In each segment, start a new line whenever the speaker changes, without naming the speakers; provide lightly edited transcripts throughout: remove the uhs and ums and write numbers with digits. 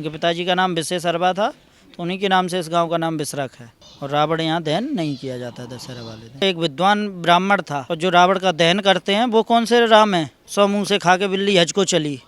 उनके पिताजी का नाम विशेषरवा था, तो उन्हीं के नाम से इस गांव का नाम विसरख है। और रावण यहाँ दहन नहीं किया जाता दशहरा वाले दिन। एक विद्वान ब्राह्मण था, और जो रावण का दहन करते हैं वो कौन से राम हैं? 100 मुँह से खा के बिल्ली हज को चली,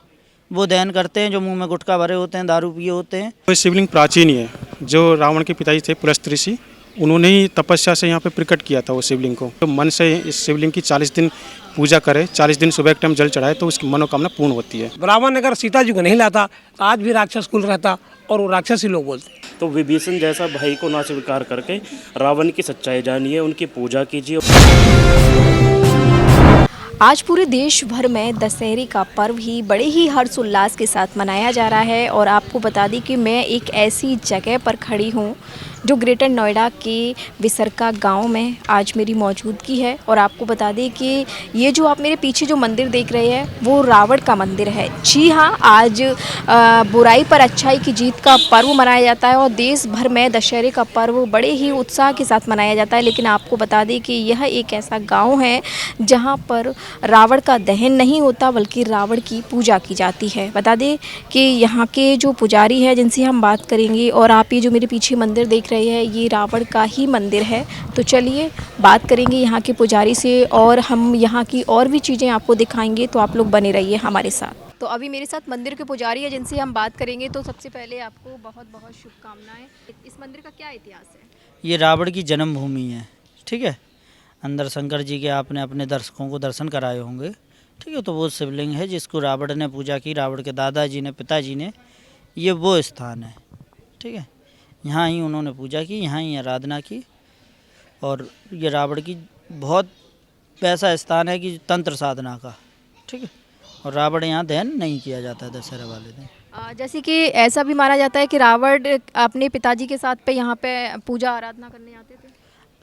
वो दहन करते हैं जो मुंह में गुटखा भरे होते हैं, दारू पिए होते हैं।
तो शिवलिंग प्राचीन ही है। जो रावण के पिताजी थे पुलस्त ऋषि, उन्होंने ही तपस्या से यहाँ पे प्रकट किया था वो शिवलिंग को। तो मन से इस शिवलिंग की 40 दिन पूजा करे, 40 दिन सुबह के टाइम जल चढ़ाए तो उसकी मनोकामना पूर्ण होती है।
रावण अगर सीता जी को नहीं लाता तो आज भी राक्षस कुल रहता और वो राक्षस ही लोग बोलते।
तो विभीषण जैसा भाई को ना स्वीकार करके रावण की सच्चाई जानिए, उनकी पूजा कीजिए।
आज पूरे देश भर में दशहरे का पर्व ही बड़े ही हर्षोल्लास के साथ मनाया जा रहा है। और आपको बता दें कि मैं एक ऐसी जगह पर खड़ी हूँ जो ग्रेटर नोएडा के विसरका गांव में आज मेरी मौजूदगी है। और आपको बता दें कि ये जो आप मेरे पीछे जो मंदिर देख रहे हैं वो रावण का मंदिर है। जी हाँ, आज बुराई पर अच्छाई की जीत का पर्व मनाया जाता है और देश भर में दशहरे का पर्व बड़े ही उत्साह के साथ मनाया जाता है। लेकिन आपको बता दें कि यह एक ऐसा गाँव है जहाँ पर रावण का दहन नहीं होता बल्कि रावण की पूजा की जाती है। बता दें कि यहाँ के जो पुजारी हैं जिनसे हम बात करेंगे, और आप ये जो मेरे पीछे मंदिर देख रहे हैं ये रावण का ही मंदिर है। तो चलिए बात करेंगे यहाँ के पुजारी से और हम यहाँ की और भी चीज़ें आपको दिखाएंगे, तो आप लोग बने रहिए हमारे साथ। तो अभी मेरे साथ मंदिर के पुजारी हैं जिनसे हम बात करेंगे। तो सबसे पहले आपको बहुत बहुत शुभकामनाएं। इस मंदिर का क्या इतिहास है?
ये रावण की जन्मभूमि है, ठीक है। अंदर शंकर जी के आपने अपने दर्शकों को दर्शन कराए होंगे, ठीक है। तो वो शिवलिंग है जिसको रावण ने पूजा की, रावण के दादाजी ने, पिताजी ने। ये वो स्थान है, ठीक है। यहाँ ही उन्होंने पूजा की, यहाँ ही आराधना की। और ये रावण की बहुत ऐसा स्थान है कि तंत्र साधना का, ठीक है। और रावण यहाँ दहन नहीं किया जाता है दशहरा वाले दिन।
जैसे कि ऐसा भी माना जाता है कि रावण अपने पिताजी के साथ पे यहाँ पे पूजा आराधना करने आते थे।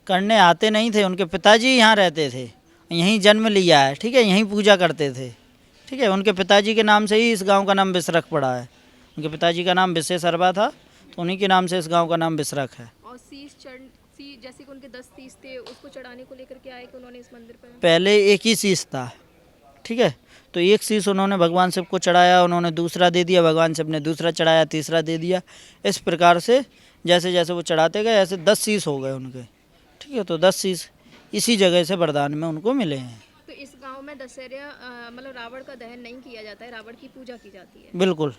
करने आते नहीं थे, उनके पिताजी यहाँ रहते थे, यहीं जन्म लिया है, ठीक है। यहीं पूजा करते थे, ठीक है। उनके पिताजी के नाम से ही इस गांव का नाम विसरख पड़ा है। उनके पिताजी का नाम विशेषरवा था, तो उन्हीं के नाम से इस गांव का नाम विसरख है।
और शीश जैसे कि उनके 10 शीश थे उसको चढ़ाने को लेकर के आए कि उन्होंने इस मंदिर पर?
पहले एक ही शीश था, ठीक है। तो एक शीश उन्होंने भगवान शिव को चढ़ाया, उन्होंने दूसरा दे दिया, भगवान शिव ने दूसरा चढ़ाया, तीसरा दे दिया। इस प्रकार से जैसे जैसे वो चढ़ाते गए ऐसे 10 शीश हो गए उनके, ठीक है। तो 10 शीश इसी जगह से वरदान में उनको मिले हैं।
तो इस गांव में दशहरा मतलब रावण का दहन नहीं किया जाता है, रावण की पूजा की जाती है।
बिल्कुल।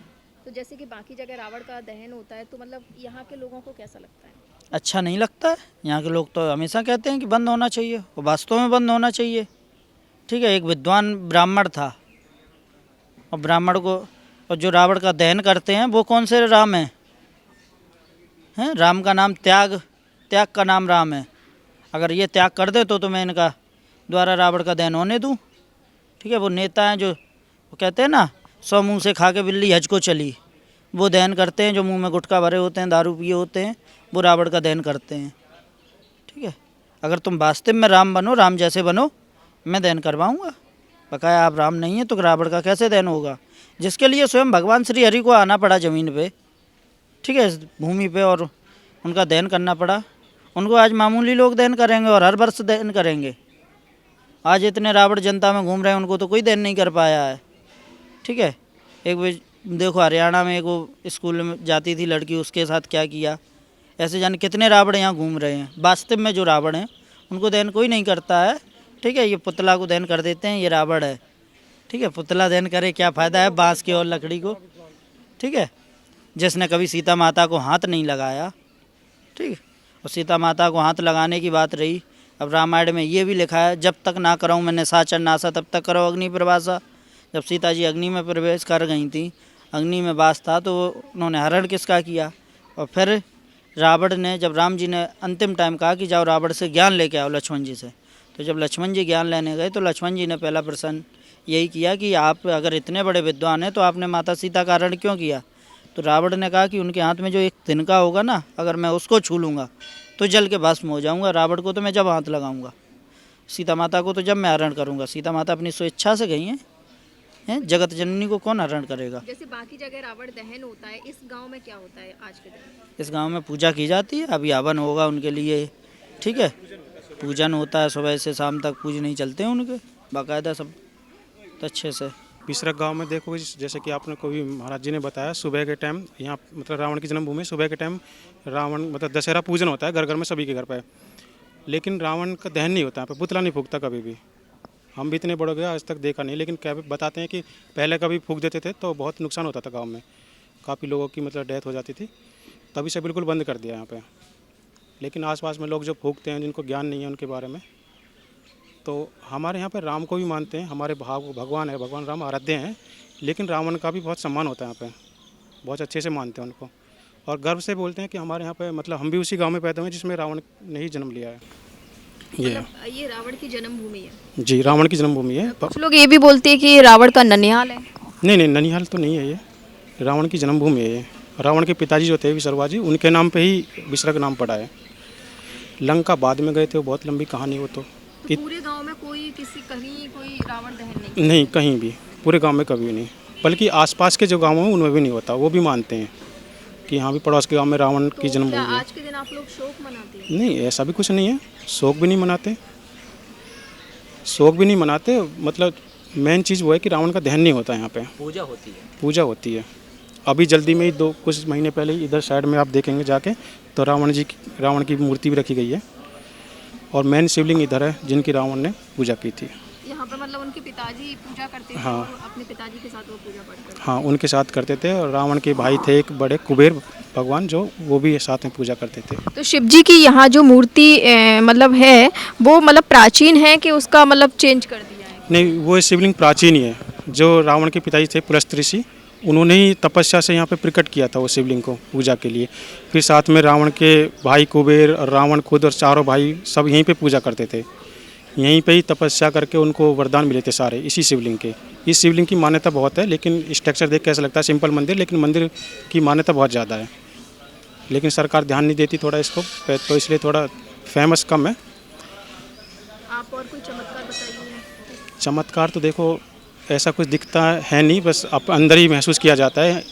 तो जैसे कि बाकी जगह रावण का दहन होता है, तो मतलब यहाँ के लोगों को कैसा लगता है?
अच्छा नहीं लगता है। यहाँ के लोग तो हमेशा कहते हैं कि बंद होना चाहिए, और वास्तव में बंद होना चाहिए, ठीक है। एक विद्वान ब्राह्मण था, और ब्राह्मण को, और जो रावण का दहन करते हैं वो कौन से राम हैं? राम का नाम त्याग का नाम राम है। अगर ये त्याग कर दे तो मैं इनका द्वारा रावण का दहन होने दूँ, ठीक है। वो नेता हैं जो वो कहते हैं ना, 100 मुँह से खा के बिल्ली हज को चली, वो दहन करते हैं जो मुंह में गुटखा भरे होते हैं, दारू पिए होते हैं, वो रावण का दहन करते हैं, ठीक है। अगर तुम वास्तव में राम बनो, राम जैसे बनो, मैं दहन करवाऊँगा। बकाया आप राम नहीं है तो रावण का कैसे दहन होगा? जिसके लिए स्वयं भगवान श्री हरि को आना पड़ा ज़मीन पे, ठीक है, भूमि पे, और उनका दहन करना पड़ा। उनको आज मामूली लोग दहन करेंगे और हर वर्ष दहन करेंगे। आज इतने रावण जनता में घूम रहे हैं, उनको तो कोई दहन नहीं कर पाया है, ठीक है। एक देखो हरियाणा में एक वो स्कूल में जाती थी लड़की, उसके साथ क्या किया। ऐसे जाने कितने रावण यहाँ घूम रहे हैं। वास्तव में जो रावण हैं उनको दहन कोई नहीं करता है, ठीक है। ये पुतला को दहन कर देते हैं, ये रावण है, ठीक है। पुतला दहन करे क्या फ़ायदा है बाँस की और लकड़ी को, ठीक है। जिसने कभी सीता माता को हाथ नहीं लगाया, ठीक है। और सीता माता को हाथ लगाने की बात रही, अब रामायण में ये भी लिखा है, जब तक ना कराऊँ मैंने साचर नासा तब तक करो अग्नि प्रवासा। जब सीता जी अग्नि में प्रवेश कर गई थी, अग्नि में वास था, तो उन्होंने हरण किसका किया। और फिर रावण ने, जब राम जी ने अंतिम टाइम कहा कि जाओ रावण से ज्ञान लेके आओ लक्ष्मण जी से, तो जब लक्ष्मण जी ज्ञान लेने गए तो लक्ष्मण जी ने पहला प्रश्न यही किया कि आप अगर इतने बड़े विद्वान हैं तो आपने माता सीता का हरण क्यों किया? तो रावण ने कहा कि उनके हाथ में जो एक तिनका होगा ना, अगर मैं उसको छू लूँगा तो जल के भस्म हो जाऊँगा। रावण को तो मैं जब हाथ लगाऊँगा, सीता माता को तो जब मैं हरण करूँगा। सीता माता अपनी स्वेच्छा से गई हैं, जगत जननी को कौन हरण करेगा?
जैसे बाकी जगह रावण दहन होता है, इस गांव में क्या होता है आज के दिन?
इस गांव में पूजा की जाती है, अभी हवन होगा उनके लिए, ठीक है। पूजन होता है, सुबह से शाम तक पूजन नहीं चलते हैं उनके, बाकायदा सब तो अच्छे से।
पिसरक गांव में देखो, जैसे कि आपने कोई महाराज जी ने बताया, सुबह के टाइम यहाँ मतलब रावण की जन्मभूमि, सुबह के टाइम रावण मतलब दशहरा पूजन होता है घर घर में, सभी के घर पे। लेकिन रावण का दहन नहीं होता यहाँ पे, पुतला नहीं फूकता कभी भी। हम भी इतने बड़े गए आज तक देखा नहीं, लेकिन क्या बताते हैं कि पहले कभी फूक देते थे तो बहुत नुकसान होता था गाँव में, काफ़ी लोगों की मतलब डेथ हो जाती थी। तभी से बिल्कुल बंद कर दिया यहाँ पे। लेकिन आसपास में लोग जो फूकते हैं, जिनको ज्ञान नहीं है उनके बारे में, तो हमारे यहाँ पे राम को भी मानते हैं, हमारे भगवान है, भगवान राम आराध्य हैं। लेकिन रावण का भी बहुत सम्मान होता है यहाँ पे, बहुत अच्छे से मानते हैं उनको, और गर्व से बोलते हैं कि हमारे यहाँ पे मतलब हम भी उसी गांव में पैदा हुए जिसमें रावण ने ही जन्म लिया है।
ये रावण की जन्मभूमि है।
जी, रावण की जन्मभूमि है।
कुछ लोग ये भी बोलते हैं कि रावण का ननिहाल है।
नहीं, ननिहाल तो नहीं है, ये रावण की जन्मभूमि है। ये रावण के पिताजी जो थे विसर्वा जी, उनके नाम पे ही बिसरक नाम पड़ा है। लंका बाद में गए थे, वो बहुत लंबी कहानी वो तो
पूरे गांव में कहीं कोई रावण दहन
नहीं, कहीं भी पूरे गांव में कभी नहीं, बल्कि आसपास के जो गाँव हैं उनमें भी नहीं होता। वो भी मानते हैं कि यहाँ भी पड़ोस के गांव में रावण की जन्मभूमि है।
आज के दिन आप लोग शोक मनाते हैं?
नहीं, ऐसा भी कुछ नहीं है, शोक भी नहीं मनाते, शोक भी नहीं मनाते। मतलब मेन चीज़ वो है कि रावण का दहन नहीं होता यहाँ पे,
पूजा होती है।
पूजा होती है। अभी जल्दी में ही कुछ महीने पहले ही इधर साइड में आप देखेंगे जाके, तो रावण की मूर्ति भी रखी गई है, और मेन शिवलिंग इधर है जिनकी रावण ने पूजा की थी।
यहाँ पर मतलब उनके पिताजी पूजा करते थे।
हाँ।
और अपने पिताजी के साथ वो पूजा करते थे।
हाँ, उनके साथ करते थे, और रावण के भाई थे एक बड़े कुबेर भगवान, जो वो भी साथ में पूजा करते थे।
तो शिव जी की यहाँ जो मूर्ति मतलब है, वो मतलब प्राचीन है कि उसका मतलब चेंज कर दिया है?
नहीं, वो शिवलिंग प्राचीन ही है। जो रावण के पिताजी थे पुलस्त्य ऋषि, उन्होंने ही तपस्या से यहाँ पे प्रकट किया था वो शिवलिंग को पूजा के लिए। फिर साथ में रावण के भाई कुबेर और रावण खुद और चारों भाई सब यहीं पे पूजा करते थे। यहीं पे ही तपस्या करके उनको वरदान मिले थे सारे, इसी शिवलिंग के। इस शिवलिंग की मान्यता बहुत है, लेकिन स्ट्रक्चर देख के ऐसा लगता है सिंपल मंदिर, लेकिन मंदिर की मान्यता बहुत ज़्यादा है। लेकिन सरकार ध्यान नहीं देती थोड़ा इसको, तो इसलिए थोड़ा फेमस कम है।
आप और कोई चमत्कार बताइए।
चमत्कार तो देखो ऐसा कुछ दिखता है नहीं, बस आप अंदर ही महसूस किया जाता है।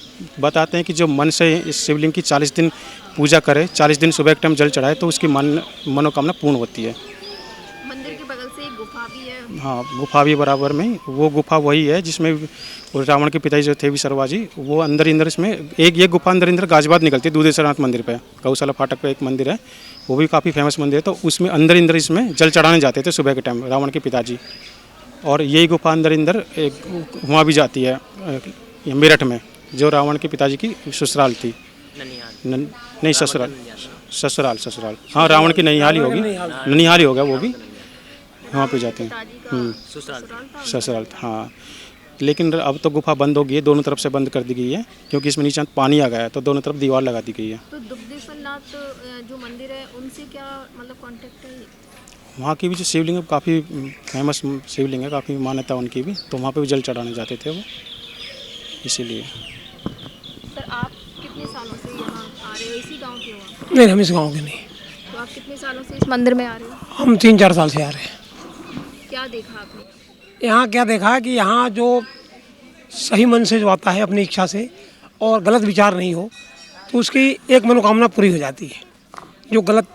बताते हैं कि जो मन से इस शिवलिंग की 40 दिन पूजा करे, 40 दिन सुबह के टाइम जल चढ़ाए, तो उसकी मनोकामना पूर्ण होती है।
मंदिर के बगल से एक गुफा भी है।
हाँ, गुफा भी बराबर में, वो गुफा वही है जिसमें रावण के पिताजी जो थे विसर्वा जी, वो अंदर इसमें एक ये गुफा अंदर गाजियाबाद निकलती है, दूधेश्वरनाथ मंदिर पे, गौशाला फाटक पे एक मंदिर है, वो भी काफ़ी फेमस मंदिर है। तो उसमें अंदर इसमें जल चढ़ाने जाते थे सुबह के टाइम रावण के पिताजी। और यही गुफा अंदर एक वहाँ भी जाती है मेरठ में, जो रावण के पिताजी की ससुराल थी। नहीं, ससुराल। हाँ, रावण की ननिहाल ही होगी, ननिहाल ही होगा वो भी, वहाँ पे जाते हैं। ससुराल, हाँ। लेकिन अब तो गुफा बंद हो गई है, दोनों तरफ से बंद कर दी गई है, क्योंकि इसमें नीचे पानी आ गया है, तो दोनों तरफ दीवार लगा दी गई है।
तो दुग्धेश्वरनाथ जो मंदिर है, उनसे क्या मतलब कांटेक्ट है?
वहाँ की भी जो शिवलिंग है काफ़ी फेमस शिवलिंग है, काफ़ी मान्यता उनकी भी, तो वहाँ पे भी जल चढ़ाने जाते थे वो, इसीलिए।
सर, आप कितने सालों से यहाँ आ रहे हो? इसी गांव के हो आप?
नहीं, हम इस गांव के नहीं।
तो आप कितने सालों से इस मंदिर में आ रहे हो?
हम 3-4 साल से आ रहे हैं।
क्या देखा आपने?
यहाँ क्या देखा कि यहाँ जो सही मन से जो आता है अपनी इच्छा से और गलत विचार नहीं हो, तो उसकी एक मनोकामना पूरी हो जाती है।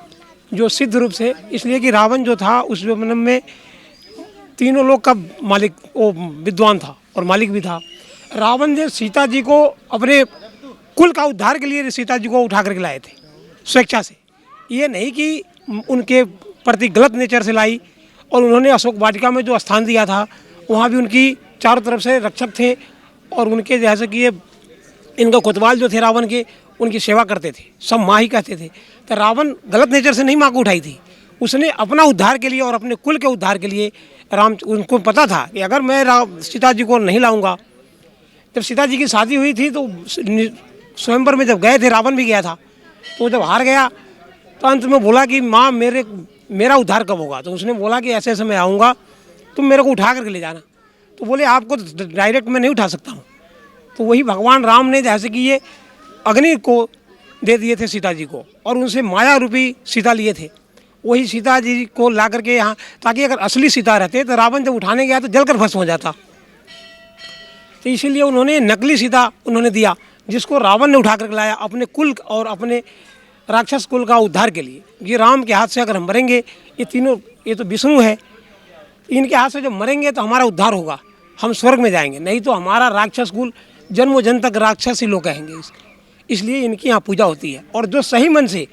जो सिद्ध रूप से, इसलिए कि रावण जो था उस जन्म में तीनों लोग का मालिक, वो विद्वान था और मालिक भी था। रावण ने सीता जी को अपने कुल का उद्धार के लिए सीता जी को उठा करके लाए थे स्वेच्छा से। ये नहीं कि उनके प्रति गलत नेचर से लाई। और उन्होंने अशोक वाटिका में जो स्थान दिया था, वहाँ भी उनकी चारों तरफ से रक्षक थे, और उनके जैसे कि ये इनका कोतवाल जो थे रावण के, उनकी सेवा करते थे, सब माँ ही कहते थे। तो रावण गलत नेचर से नहीं माँ को उठाई थी, उसने अपना उद्धार के लिए और अपने कुल के उद्धार के लिए उनको पता था कि अगर मैं सीता जी को नहीं लाऊंगा। जब सीता जी की शादी हुई थी तो स्वयंवर में जब गए थे, रावण भी गया था, तो जब हार गया तो अंत में बोला कि माँ मेरा उद्धार कब होगा? तो उसने बोला कि ऐसे ऐसे मैं आऊँगा, तुम मेरे को उठा करके ले जाना। तो बोले आपको डायरेक्ट मैं नहीं उठा सकता हूँ। तो वही भगवान राम ने जैसे कि ये अग्नि को दे दिए थे सीता जी को, और उनसे माया रूपी सीता लिए थे, वही सीता जी को ला करके यहाँ, ताकि अगर असली सीता रहते तो रावण जब उठाने गया तो जलकर भस्म हो जाता। तो इसीलिए उन्होंने नकली सीता उन्होंने दिया, जिसको रावण ने उठा करके लाया अपने कुल और अपने राक्षस कुल का उद्धार के लिए। ये राम के हाथ से अगर हम मरेंगे, ये तीनों, ये तो विष्णु है, इनके हाथ से जब मरेंगे तो हमारा उद्धार होगा। हम स्वर्ग में जाएंगे, नहीं तो हमारा राक्षस कुल जन्मों जन्म तक राक्षस ही लोग कहेंगे। इसलिए इनकी यहाँ पूजा होती है। और जो सही मन से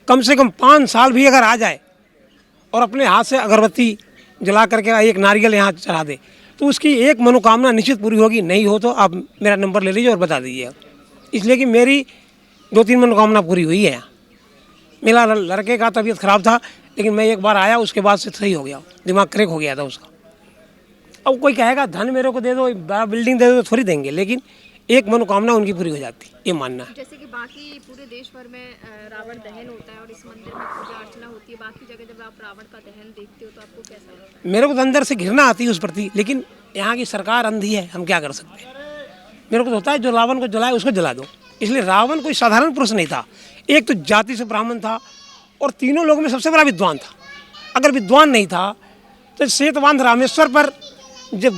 कम 5 साल भी अगर आ जाए और अपने हाथ से अगरबत्ती जला करके एक नारियल यहाँ चढ़ा दे तो उसकी एक मनोकामना निश्चित पूरी होगी। नहीं हो तो आप मेरा नंबर ले लीजिए और बता दीजिए। इसलिए कि मेरी 2-3 मनोकामना पूरी हुई है यहाँ। मेरा लड़के का तबीयत ख़राब था, लेकिन मैं एक बार आया, उसके बाद से सही हो गया, दिमाग क्रैक हो गया था उसका। अब कोई कहेगा धन मेरे को दे दो, बड़ा बिल्डिंग दे दो, तो थोड़ी देंगे, लेकिन एक मनोकामना उनकी पूरी हो जाती, ये मानना है।
जैसे कि बाकी पूरे देश भर में रावण दहन होता है और इस मंदिर में पूजा अर्चना होती है, बाकी जगह जब आप रावण का दहन देखते हो तो आपको कैसा लगता है?
मेरे को तो अंदर से घृणा आती है उस प्रति, लेकिन यहाँ की सरकार अंधी है, हम क्या कर सकते हैं। मेरे को तो होता है जो रावण को जलाए उसको जला दो। इसलिए रावण कोई साधारण पुरुष नहीं था, एक तो जाति से ब्राह्मण था और तीनों लोगों में सबसे बड़ा विद्वान था। अगर विद्वान नहीं था तो सेतवान रामेश्वर पर जब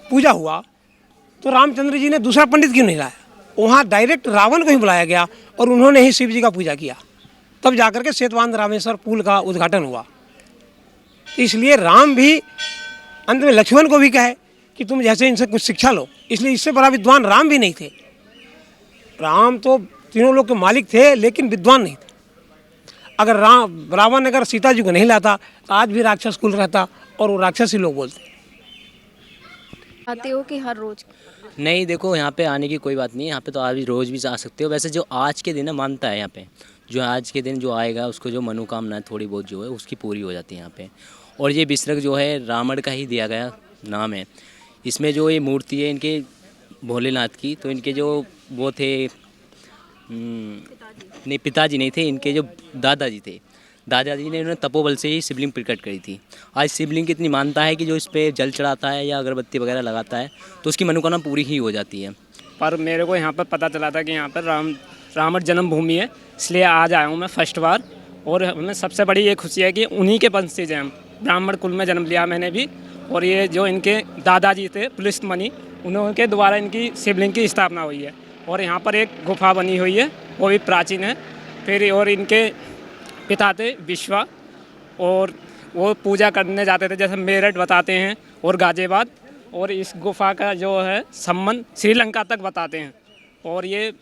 पूजा हुआ तो रामचंद्र जी ने दूसरा पंडित क्यों नहीं लाया? वहाँ डायरेक्ट रावण को ही बुलाया गया और उन्होंने ही शिव जी का पूजा किया, तब जाकर के सेतवान रामेश्वर पुल का उद्घाटन हुआ। इसलिए राम भी अंत में लक्ष्मण को भी कहे कि तुम जैसे इनसे कुछ शिक्षा लो। इसलिए इससे बड़ा विद्वान राम भी नहीं थे। राम तो तीनों लोग के मालिक थे, लेकिन विद्वान नहीं थे। अगर रावण अगर सीता जी को नहीं लाता तो आज भी राक्षस कुल रहता और वो राक्षसी लोग बोलते।
आते हो कि हर रोज?
नहीं, देखो यहाँ पे आने की कोई बात नहीं है। यहाँ पे तो आप रोज़ भी आ सकते हो। वैसे जो आज के दिन है मानता है यहाँ पे, जो आज के दिन जो आएगा उसको जो मनोकामना है थोड़ी बहुत जो है उसकी पूरी हो जाती है यहाँ पे। और ये बिसरक जो है रावण का ही दिया गया नाम है। इसमें जो ये मूर्ति है इनके भोलेनाथ की, तो इनके जो वो थे नहीं पिताजी नहीं थे, इनके जो दादाजी थे, दादाजी ने इन्होंने तपोबल से ही शिवलिंग प्रकट करी थी। आज शिवलिंग की इतनी मानता है कि जो इस पर जल चढ़ाता है या अगरबत्ती वगैरह लगाता है तो उसकी मनोकामना पूरी ही हो जाती है।
पर मेरे को यहाँ पर पता चला था कि यहाँ पर रावण जन्मभूमि है, इसलिए आज आया हूँ मैं फर्स्ट बार। और हमें सबसे बड़ी ये खुशी है कि उन्हीं के वंशज हैं हम। ब्राह्मण कुल में जन्म लिया मैंने भी, और ये जो इनके दादाजी थे पुलिस मणि, उनके द्वारा इनकी शिवलिंग की स्थापना हुई है। और यहाँ पर एक गुफा बनी हुई है, वो भी प्राचीन है। फिर और इनके पिता थे विश्वा, और वो पूजा करने जाते थे, जैसे मेरठ बताते हैं और गाजियाबाद। और इस गुफा का जो है संबंध श्रीलंका तक बताते हैं। और ये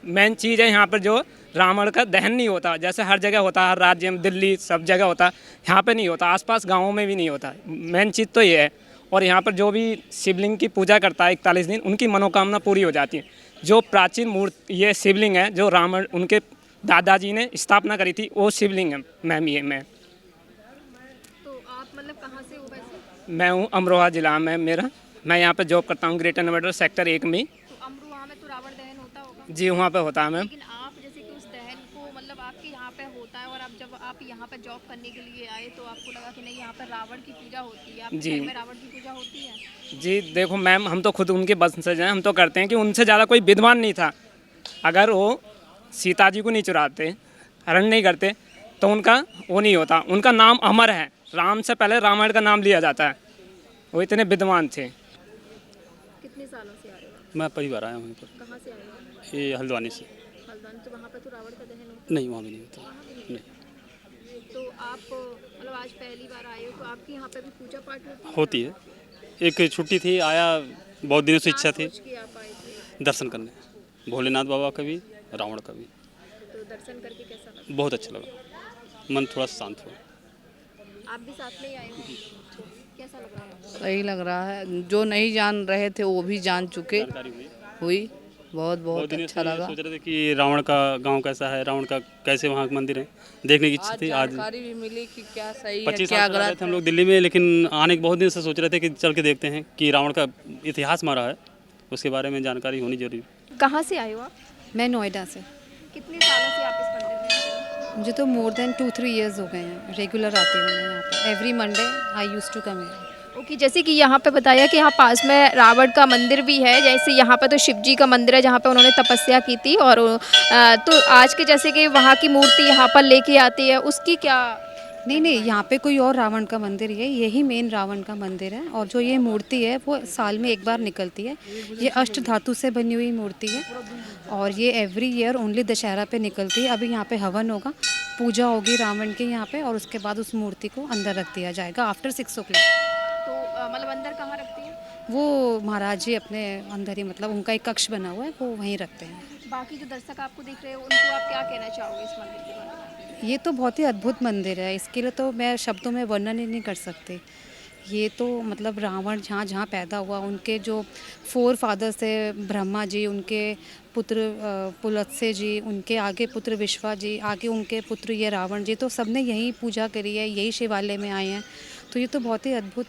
मेन चीज़ है यहाँ पर जो रावण का दहन नहीं होता, जैसे हर जगह होता है, हर राज्य में, दिल्ली सब जगह होता है, यहाँ पे नहीं होता, आसपास गाँवों में भी नहीं होता। मेन चीज़ तो ये है। और यहाँ पर जो भी शिवलिंग की पूजा करता है 41 दिन, उनकी मनोकामना पूरी हो जाती है। जो प्राचीन मूर्ति ये शिवलिंग है जो रावण उनके दादाजी ने स्थापना करी थी, वो शिवलिंग है मैम। ये मैं
तो आप मतलब कहाँ से हो वैसे?
मैं हूँ अमरोहा ज़िला में मेरा। मैं यहाँ पे जॉब करता हूँ ग्रेटर नोएडा सेक्टर 1 में।
तो अमरोहा में तो रावण दहन होता होगा?
जी वहाँ पे होता है मैम।
लेकिन आप जैसे कि उस दहन को मतलब आपके यहाँ पे होता है, और आप जब आप यहाँ पे जॉब करने के लिए आए तो आपको लगा कि नहीं यहाँ पर रावण की पूजा होती है, आपके
जी।
घर में रावण की पूजा होती है?
जी देखो मैम, हम तो खुद उनके वंशज हैं, हम तो करते हैं कि उनसे ज़्यादा कोई विद्वान नहीं था। अगर वो सीता जी को नहीं चुराते, हरण नहीं करते, तो उनका वो नहीं होता। उनका नाम अमर है, राम से पहले रामायण का नाम लिया जाता है। वो इतने विद्वान थे।
कितने सालों से आ रहे हो?
मैं पहली बार आया हूँ यहाँ पर,
कहाँ से आए हो?
ये हल्द्वानी से।
हल्द्वानी। तो वहाँ पे तो रावण का दहन होता
नहीं, वहाँ भी नहीं होता।
वहाँ भी नहीं? तो आप मतलब आज पहली बार आए हो, तो आपके यहाँ पे भी पूजा पाठ
होती है। एक छुट्टी थी, आया, बहुत दिनों से इच्छा थी
सोच के आप आए थे?
दर्शन करने, भोलेनाथ बाबा का भी, रावण का भी।
तो दर्शन करके कैसा लगा?
बहुत अच्छा लगा, मन थोड़ा शांत हुआ।
आप भी साथ में ही आए हो? कैसा लग रहा है?
सही लग रहा है। जो नहीं जान रहे थे वो भी जान चुके हुई। बहुत
बहुत दिनों
अच्छा
से
लगा।
सोच रहे थे कि रावण का गांव कैसा है, रावण का कैसे वहाँ का मंदिर है, देखने की इच्छा थी। आज
जानकारी भी मिली कि क्या सही है
25
क्या
साल से रह रहे
गलत
थे हम लोग दिल्ली में, लेकिन आने के बहुत दिन से सोच रहे थे कि चल के देखते हैं कि रावण का इतिहास मारा है, उसके बारे में जानकारी होनी जरूरी।
कहाँ से आए हो आप?
मैं नोएडा से।
कितने सालों से आप इस मंदिर में आ रहे हो?
मुझे तो मोर देन 2-3 इयर्स हो गए हैं। रेगुलर आती हूँ मैं यहाँ पे। Every Monday I used to come here.
Okay, जैसे कि यहाँ पे बताया कि यहाँ पास में रावण का मंदिर भी है, जैसे यहाँ पे तो शिव जी का मंदिर है जहाँ पे उन्होंने तपस्या की थी, और तो आज के जैसे कि वहाँ की मूर्ति यहाँ पर लेके आती है, उसकी क्या?
नहीं, यहाँ पे कोई और रावण का मंदिर है, यही मेन रावण का मंदिर है। और जो ये मूर्ति है वो साल में एक बार निकलती है। ये अष्ट धातु से बनी हुई मूर्ति है और ये एवरी ईयर ओनली दशहरा पे निकलती है। अभी यहाँ पे हवन होगा, पूजा होगी रावण के यहाँ पे, और उसके बाद उस मूर्ति को अंदर रख दिया जाएगा आफ्टर 6 o'clock।
तो मतलब अंदर कहाँ रखती हैं?
वो महाराज जी अपने अंदर ही, मतलब उनका एक कक्ष बना हुआ है, वो वहीं रखते हैं।
बाकी जो दर्शक आपको देख रहे हो उनको आप क्या कहना चाहोगे इस मंदिर के बारे में?
ये तो बहुत ही अद्भुत मंदिर है, इसके लिए तो मैं शब्दों में वर्णन ही नहीं कर सकती। ये तो मतलब रावण जहाँ जहाँ पैदा हुआ, उनके जो 4 फादर्स थे, ब्रह्मा जी, उनके पुत्र पुलत्स्य जी, उनके आगे पुत्र विश्वा जी, आगे उनके पुत्र ये रावण जी, तो सबने यही पूजा करी है, यही शिवालय में आए हैं। तो ये तो बहुत ही अद्भुत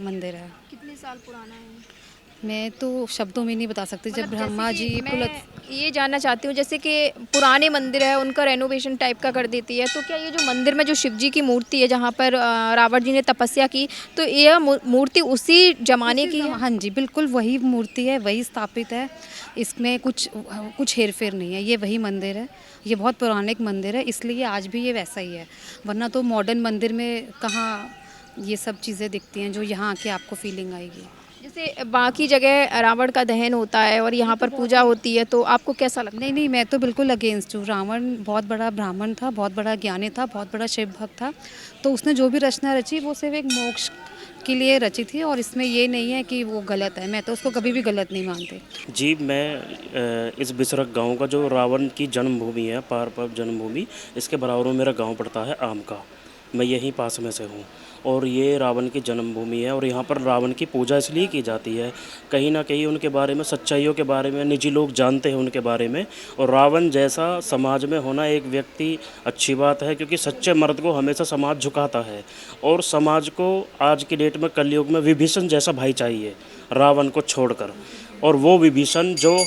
मंदिर है।
कितने साल पुराना है?
मैं तो शब्दों में नहीं बता सकती। जब
मतलब
ब्रह्मा
जैसे
जी
कि मैं ये जानना चाहती हूँ, जैसे कि पुराने मंदिर है उनका रेनोवेशन टाइप का कर देती है, तो क्या ये जो मंदिर में जो शिव जी की मूर्ति है जहाँ पर रावण जी ने तपस्या की, तो ये मूर्ति उसी जमाने की है?
हाँ जी, बिल्कुल वही मूर्ति है, वही स्थापित है, इसमें कुछ हेर फेर नहीं है। ये वही मंदिर है, ये बहुत पौराणिक मंदिर है, इसलिए आज भी ये वैसा ही है। वरना तो मॉडर्न मंदिर में कहाँ ये सब चीज़ें दिखती हैं जो यहाँ आके आपको फीलिंग आएगी।
जैसे बाकी जगह रावण का दहन होता है और यहाँ पर पूजा होती है, तो आपको कैसा लगता है?
नहीं, मैं तो बिल्कुल अगेंस्ट हूँ। रावण बहुत बड़ा ब्राह्मण था, बहुत बड़ा ज्ञानी था, बहुत बड़ा शिव भक्त था, तो उसने जो भी रचना रची वो सिर्फ एक मोक्ष के लिए रची थी, और इसमें ये नहीं है कि वो गलत है। मैं तो उसको कभी भी गलत नहीं मानती।
जी, मैं इस बिसरक गांव का, जो रावण की जन्मभूमि है, पार जन्मभूमि, इसके बराबर में मेरा गांव पड़ता है आम का। मैं यहीं पास में से हूँ और ये रावण की जन्मभूमि है और यहाँ पर रावण की पूजा इसलिए की जाती है, कहीं ना कहीं उनके बारे में, सच्चाइयों के बारे में निजी लोग जानते हैं उनके बारे में। और रावण जैसा समाज में होना एक व्यक्ति अच्छी बात है, क्योंकि सच्चे मर्द को हमेशा समाज झुकाता है। और समाज को आज की डेट में, कलयुग में, विभीषण जैसा भाई चाहिए रावण को छोड़कर। और वो विभीषण जो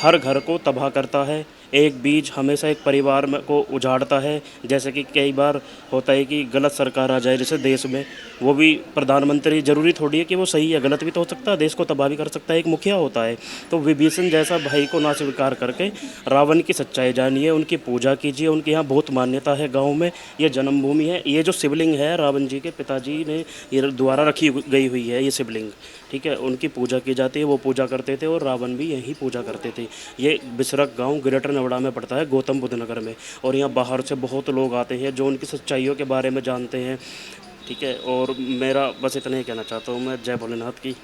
हर घर को तबाह करता है, एक बीज हमेशा एक परिवार में को उजाड़ता है। जैसे कि कई बार होता है कि गलत सरकार आ जाए जैसे देश में, वो भी प्रधानमंत्री ज़रूरी थोड़ी है कि वो सही है, गलत भी तो हो सकता है, देश को तबाह भी कर सकता है, एक मुखिया होता है। तो विभीषण जैसा भाई को ना स्वीकार करके रावण की सच्चाई जानिए, उनकी पूजा कीजिए। उनके यहाँ बहुत मान्यता है गाँव में, ये जन्मभूमि है। ये जो शिवलिंग है रावण जी के पिताजी ने ये द्वारा रखी गई हुई है, ये शिवलिंग, ठीक है, उनकी पूजा की जाती है, वो पूजा करते थे और रावण भी यही पूजा करते थे। ये बिसरक गांव ग्रेटर नोएडा में पड़ता है, गौतम बुद्ध नगर में। और यहाँ बाहर से बहुत लोग आते हैं जो उनकी सच्चाइयों के बारे में जानते हैं, ठीक है। और मेरा बस इतना ही कहना चाहता हूँ मैं। जय भोलेनाथ की।